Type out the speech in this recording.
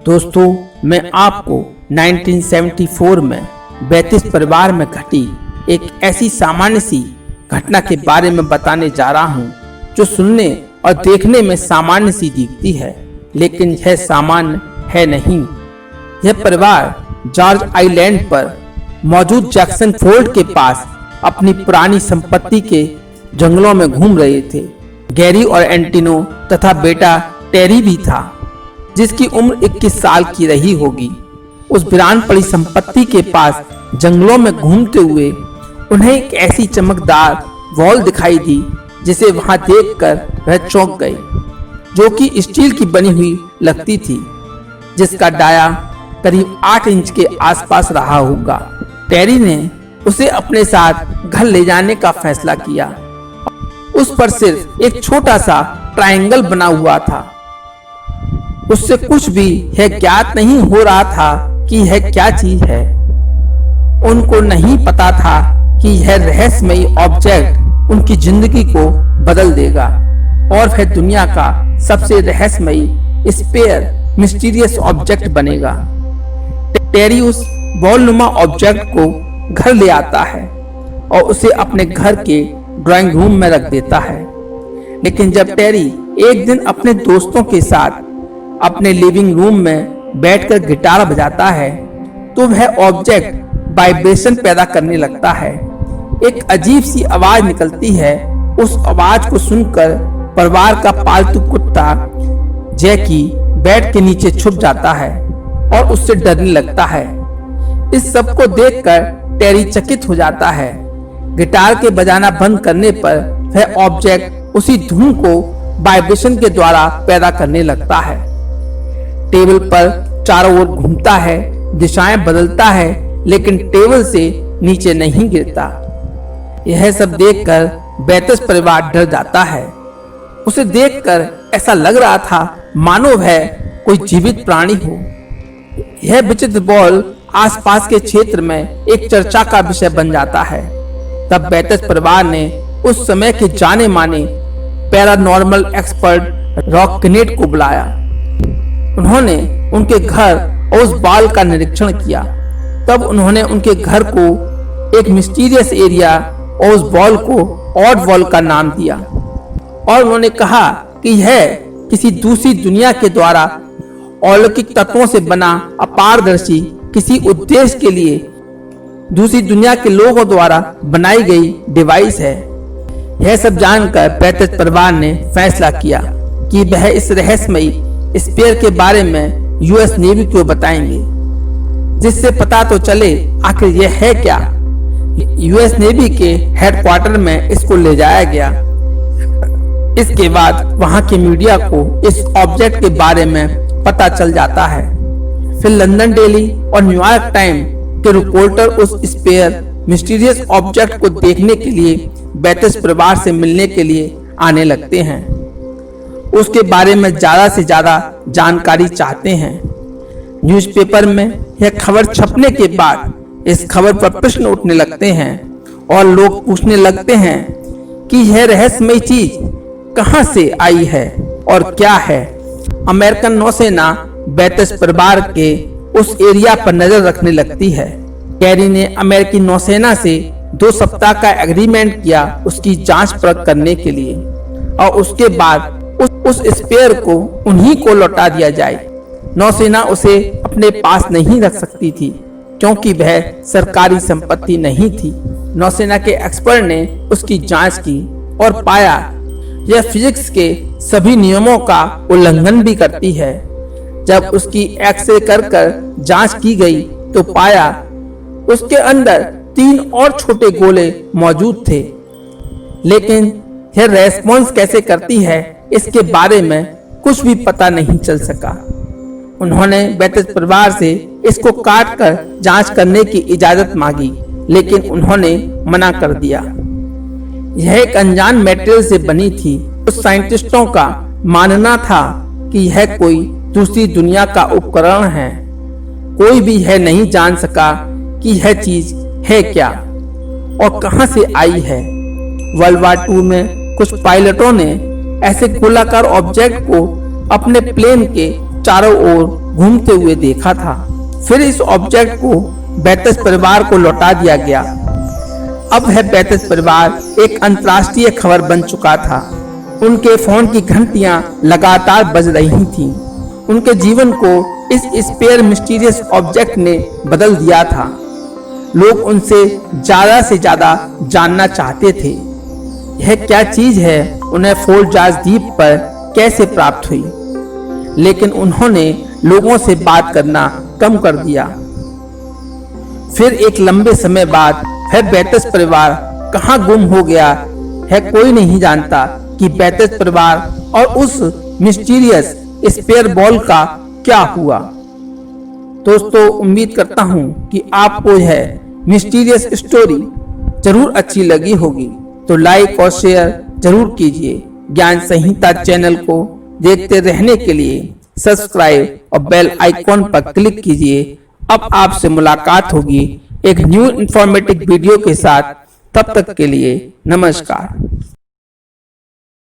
दोस्तों, मैं आपको 1974 में बैतिस परिवार में घटी एक ऐसी सामान्य सी घटना के बारे में बताने जा रहा हूं, जो सुनने और देखने में सामान्य सी दिखती है, लेकिन यह सामान्य है नहीं। यह परिवार जॉर्ज आइलैंड पर मौजूद जैक्सन फोर्ड के पास अपनी पुरानी संपत्ति के जंगलों में घूम रहे थे। गैरी और एंटिनो तथा बेटा टेरी भी था, जिसकी उम्र 21 साल की रही होगी। उस वीरान पड़ी संपत्ति के पास जंगलों में घूमते हुए उन्हें एक ऐसी चमकदार वॉल दिखाई दी, जिसे वहां देखकर वह चौंक गए, जो कि स्टील की बनी हुई लगती थी, जिसका डाया करीब 8 इंच के आसपास रहा होगा। टेरी ने उसे अपने साथ घर ले जाने का फैसला किया। उस पर सिर्फ एक छोटा सा ट्रायंगल बना हुआ था। उससे कुछ भी यह ज्ञात नहीं हो रहा था कि यह क्या चीज है। उनको नहीं पता था कि यह रहस्यमयी ऑब्जेक्ट उनकी जिंदगी को बदल देगा और वह दुनिया का सबसे रहस्यमयी स्पेयर मिस्टीरियस ऑब्जेक्ट बनेगा। टेरी उस बॉलनुमा ऑब्जेक्ट को घर ले आता है और उसे अपने घर के ड्राइंग रूम में रख देता है। लेकिन जब टेरी एक दिन अपने दोस्तों के साथ अपने लिविंग रूम में बैठकर गिटार बजाता है, तो वह ऑब्जेक्ट वाइब्रेशन पैदा करने लगता है। एक अजीब सी आवाज निकलती है। उस आवाज को सुनकर परिवार का पालतू कुत्ता जैकी बेड के नीचे छुप जाता है और उससे डरने लगता है। इस सब को देखकर टेरी चकित हो जाता है। गिटार के बजाना बंद करने पर वह ऑब्जेक्ट उसी धुन को वाइब्रेशन के द्वारा पैदा करने लगता है। टेबल पर चारों ओर घूमता है, दिशाएं बदलता है, लेकिन टेबल से नीचे नहीं गिरता। यह सब देखकर बैतिस परिवार डर जाता है। उसे देखकर ऐसा लग रहा था मानो वह कोई जीवित प्राणी हो। यह विचित्र बॉल आसपास के क्षेत्र में एक चर्चा का विषय बन जाता है। तब बैतिस परिवार ने उस समय के जाने माने पैरानॉर्मल एक्सपर्ट रॉक किनेट को बुलाया। उन्होंने उनके घर और उस बॉल का निरीक्षण किया। तब उन्होंने उनके घर को एक मिस्टीरियस एरिया और उस बॉल को ऑड वॉल का नाम दिया, और उन्होंने कहा कि यह किसी दूसरी दुनिया के द्वारा अलौकिक तत्वों से बना अपारदर्शी किसी उद्देश्य के लिए दूसरी दुनिया के लोगों द्वारा बनाई गई डिवाइस है। यह सब जानकर बैतिस परिवार ने फैसला किया कि वह इस रहस्यमयी स्पेयर के बारे में यूएस नेवी को बताएंगे, जिससे पता तो चले आखिर यह है क्या। यूएस नेवी के हेडक्वार्टर में इसको ले जाया गया। इसके बाद वहां के मीडिया को इस ऑब्जेक्ट के बारे में पता चल जाता है। फिर लंदन डेली और न्यूयॉर्क टाइम के रिपोर्टर उस स्पेयर मिस्टीरियस ऑब्जेक्ट को देखने के लिए बैतिस परिवार से मिलने के लिए आने लगते हैं। उसके बारे में ज्यादा से ज्यादा जानकारी चाहते हैं। न्यूज़पेपर में यह खबर छपने के बाद इस खबर पर प्रश्न उठने लगते हैं और लोग पूछने लगते हैं कि यह रहस्यमयी चीज कहां से आई है और क्या है। अमेरिकन नौसेना बैतिस परिवार के उस एरिया पर नजर रखने लगती है। कैरी ने अमेरिकी नौसेना से 2 सप्ताह का एग्रीमेंट किया उसकी जांच परख करने के लिए, और उसके बाद उस स्पेयर को उन्हीं को लौटा दिया जाए। नौसेना उसे अपने पास नहीं रख सकती थी, क्योंकि वह सरकारी संपत्ति नहीं थी। नौसेना के एक्सपर्ट ने उसकी जांच की और पाया यह फिजिक्स के सभी नियमों का उल्लंघन भी करती है। जब उसकी एक्सरे कर जांच की गई तो पाया उसके अंदर 3 और छोटे गोले मौजूद थे, लेकिन यह रेस्पॉन्स कैसे करती है इसके बारे में कुछ भी पता नहीं चल सका। उन्होंने बैतिस परिवार से इसको काट कर जांच करने की इजाजत मांगी, लेकिन उन्होंने मना कर दिया। यह एक अनजान मेटेरियल से बनी थी। उस साइंटिस्टों का मानना था कि यह कोई दूसरी दुनिया का उपकरण है। कोई भी यह नहीं जान सका कि यह चीज है क्या और कहां से आई है। वर्ल्ड वार 2 में कुछ पायलटों ने ऐसे गोलाकार ऑब्जेक्ट को अपने प्लेन के चारों ओर घूमते हुए देखा था। फिर इस ऑब्जेक्ट को बेतस परिवार को लौटा दिया गया। अब वह बेतस परिवार एक अंतर्राष्ट्रीय खबर बन चुका था। उनके फोन की घंटियां लगातार बज रही थीं। उनके जीवन को इस स्पेयर मिस्टीरियस ऑब्जेक्ट ने बदल दिया था। लोग उनसे ज्यादा से ज्यादा जानना चाहते थे। यह क्या चीज है, उन्हें फोर्ट जॉर्ज द्वीप पर कैसे प्राप्त हुई। लेकिन उन्होंने लोगों से बात करना कम कर दिया। फिर एक लंबे समय बाद वह बेतस परिवार कहां गुम हो गया है, कोई नहीं जानता कि बेतस परिवार और उस मिस्टीरियस स्पेयर बॉल का क्या हुआ। दोस्तों, उम्मीद करता हूं कि आपको यह मिस्टीरियस स्टोरी जरूर अच्छी लगी होगी, तो लाइक और शेयर जरूर कीजिए। ज्ञान संहिता चैनल को देखते रहने के लिए सब्सक्राइब और बेल आइकॉन पर क्लिक कीजिए। अब आपसे मुलाकात होगी एक न्यू इंफॉर्मेटिव वीडियो के साथ। तब तक के लिए नमस्कार।